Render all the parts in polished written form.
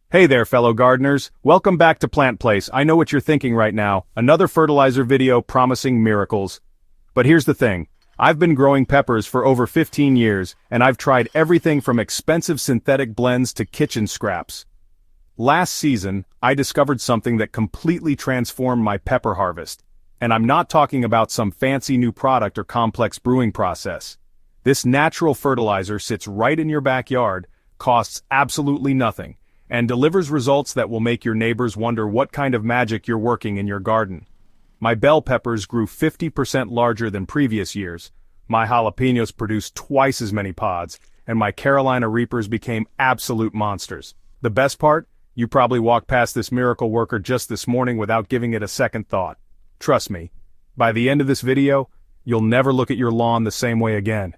Hey there, fellow gardeners. Welcome back to Plant Place. I know what you're thinking right now. Another fertilizer video promising miracles. But here's the thing. I've been growing peppers for over 15 years, and I've tried everything from expensive synthetic blends to kitchen scraps. Last season, I discovered something that completely transformed my pepper harvest. And I'm not talking about some fancy new product or complex brewing process. This natural fertilizer sits right in your backyard, costs absolutely nothing, and delivers results that will make your neighbors wonder what kind of magic you're working in your garden. My bell peppers grew 50% larger than previous years, my jalapenos produced twice as many pods, and my Carolina Reapers became absolute monsters. The best part? You probably walked past this miracle worker just this morning without giving it a second thought. Trust me, by the end of this video, you'll never look at your lawn the same way again.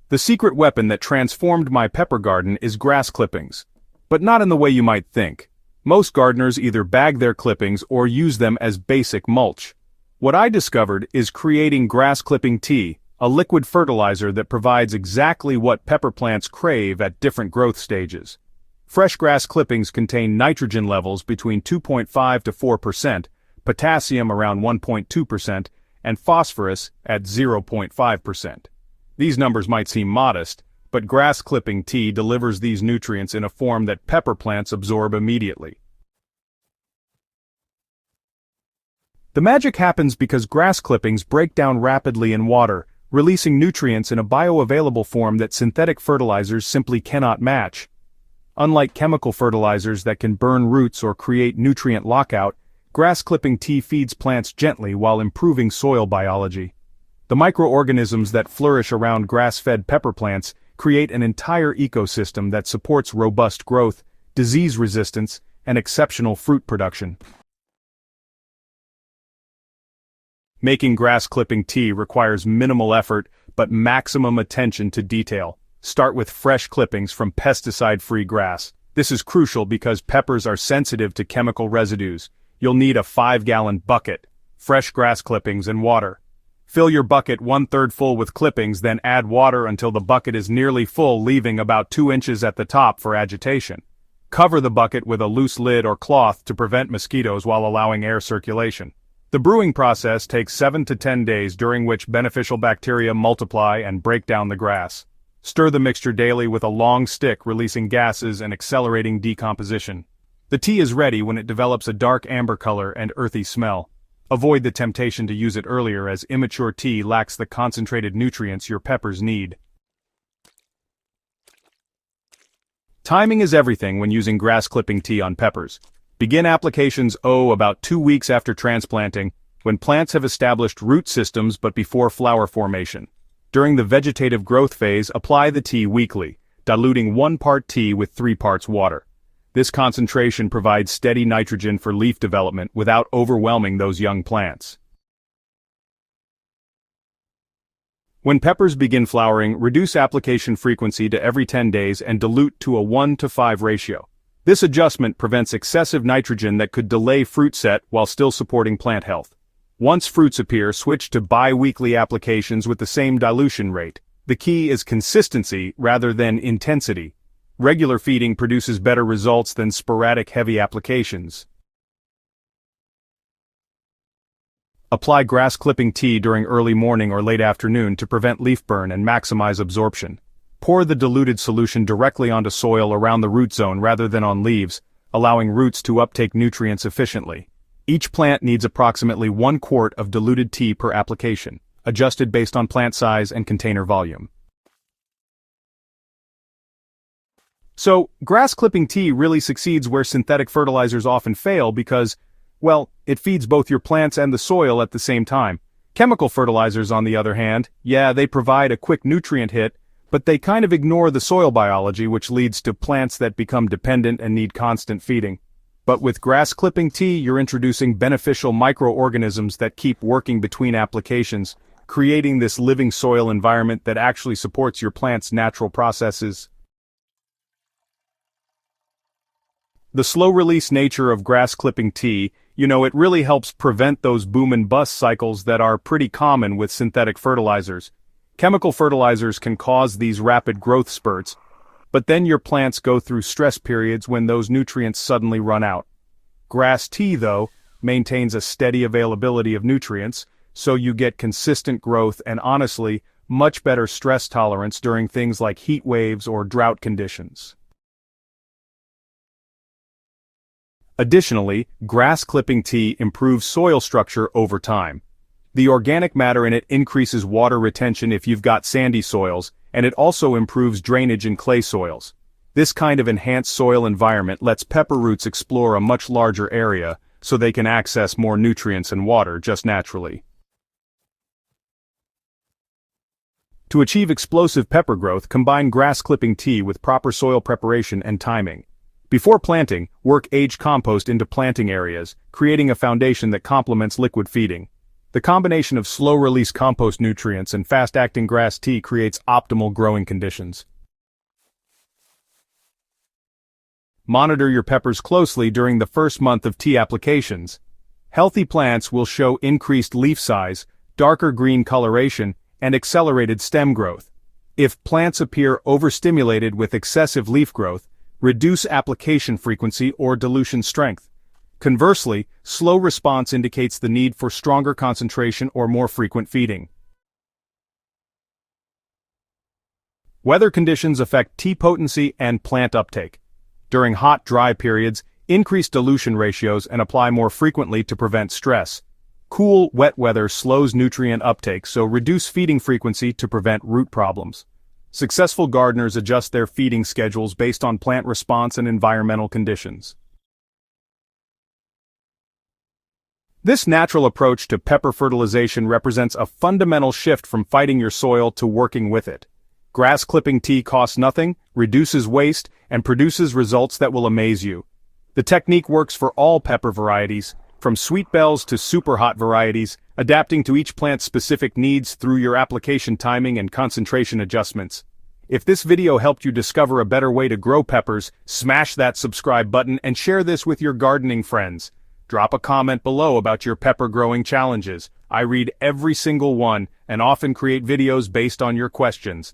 The secret weapon that transformed my pepper garden is grass clippings. But not in the way you might think. Most gardeners either bag their clippings or use them as basic mulch. What I discovered is creating grass clipping tea, a liquid fertilizer that provides exactly what pepper plants crave at different growth stages. Fresh grass clippings contain nitrogen levels between 2.5 to 4%, potassium around 1.2%, and phosphorus at 0.5%. These numbers might seem modest, but grass clipping tea delivers these nutrients in a form that pepper plants absorb immediately. The magic happens because grass clippings break down rapidly in water, releasing nutrients in a bioavailable form that synthetic fertilizers simply cannot match. Unlike chemical fertilizers that can burn roots or create nutrient lockout, grass clipping tea feeds plants gently while improving soil biology. The microorganisms that flourish around grass-fed pepper plants create an entire ecosystem that supports robust growth, disease resistance, and exceptional fruit production. Making grass clipping tea requires minimal effort but maximum attention to detail. Start with fresh clippings from pesticide-free grass. This is crucial because peppers are sensitive to chemical residues. You'll need a 5-gallon bucket, fresh grass clippings, and water. Fill your bucket 1/3 full with clippings, then add water until the bucket is nearly full, leaving about 2 inches at the top for agitation. Cover the bucket with a loose lid or cloth to prevent mosquitoes while allowing air circulation. The brewing process takes 7 to 10 days, during which beneficial bacteria multiply and break down the grass. Stir the mixture daily with a long stick, releasing gases and accelerating decomposition. The tea is ready when it develops a dark amber color and earthy smell. Avoid the temptation to use it earlier, as immature tea lacks the concentrated nutrients your peppers need. Timing is everything when using grass clipping tea on peppers. Begin applications about 2 weeks after transplanting, when plants have established root systems but before flower formation. During the vegetative growth phase, apply the tea weekly, diluting 1 part tea with 3 parts water. This concentration provides steady nitrogen for leaf development without overwhelming those young plants. When peppers begin flowering, reduce application frequency to every 10 days and dilute to a 1:5 ratio. This adjustment prevents excessive nitrogen that could delay fruit set while still supporting plant health. Once fruits appear, switch to bi-weekly applications with the same dilution rate. The key is consistency rather than intensity. Regular feeding produces better results than sporadic heavy applications. Apply grass clipping tea during early morning or late afternoon to prevent leaf burn and maximize absorption. Pour the diluted solution directly onto soil around the root zone rather than on leaves, allowing roots to uptake nutrients efficiently. Each plant needs approximately 1 quart of diluted tea per application, adjusted based on plant size and container volume. So, grass clipping tea really succeeds where synthetic fertilizers often fail because, well, it feeds both your plants and the soil at the same time. Chemical fertilizers, on the other hand, they provide a quick nutrient hit, but they kind of ignore the soil biology, which leads to plants that become dependent and need constant feeding. But with grass clipping tea, you're introducing beneficial microorganisms that keep working between applications, creating this living soil environment that actually supports your plant's natural processes. The slow-release nature of grass clipping tea, it really helps prevent those boom and bust cycles that are pretty common with synthetic fertilizers. Chemical fertilizers can cause these rapid growth spurts, But then your plants go through stress periods when those nutrients suddenly run out. Grass tea, though, maintains a steady availability of nutrients, so you get consistent growth and honestly, much better stress tolerance during things like heat waves or drought conditions. Additionally, grass clipping tea improves soil structure over time. The organic matter in it increases water retention if you've got sandy soils, and it also improves drainage in clay soils. This kind of enhanced soil environment lets pepper roots explore a much larger area, so they can access more nutrients and water just naturally. To achieve explosive pepper growth, combine grass clipping tea with proper soil preparation and timing. Before planting, work aged compost into planting areas, creating a foundation that complements liquid feeding. The combination of slow-release compost nutrients and fast-acting grass tea creates optimal growing conditions. Monitor your peppers closely during the first month of tea applications. Healthy plants will show increased leaf size, darker green coloration, and accelerated stem growth. If plants appear overstimulated with excessive leaf growth, reduce application frequency or dilution strength. Conversely, slow response indicates the need for stronger concentration or more frequent feeding. Weather conditions affect tea potency and plant uptake. During hot, dry periods, increase dilution ratios and apply more frequently to prevent stress. Cool, wet weather slows nutrient uptake, so reduce feeding frequency to prevent root problems. Successful gardeners adjust their feeding schedules based on plant response and environmental conditions. This natural approach to pepper fertilization represents a fundamental shift from fighting your soil to working with it. Grass clipping tea costs nothing, reduces waste, and produces results that will amaze you. The technique works for all pepper varieties, from sweet bells to super hot varieties, adapting to each plant's specific needs through your application timing and concentration adjustments. If this video helped you discover a better way to grow peppers, smash that subscribe button and share this with your gardening friends. Drop a comment below about your pepper growing challenges. I read every single one and often create videos based on your questions.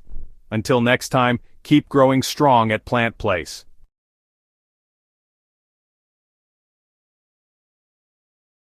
Until next time, keep growing strong at Plant Place.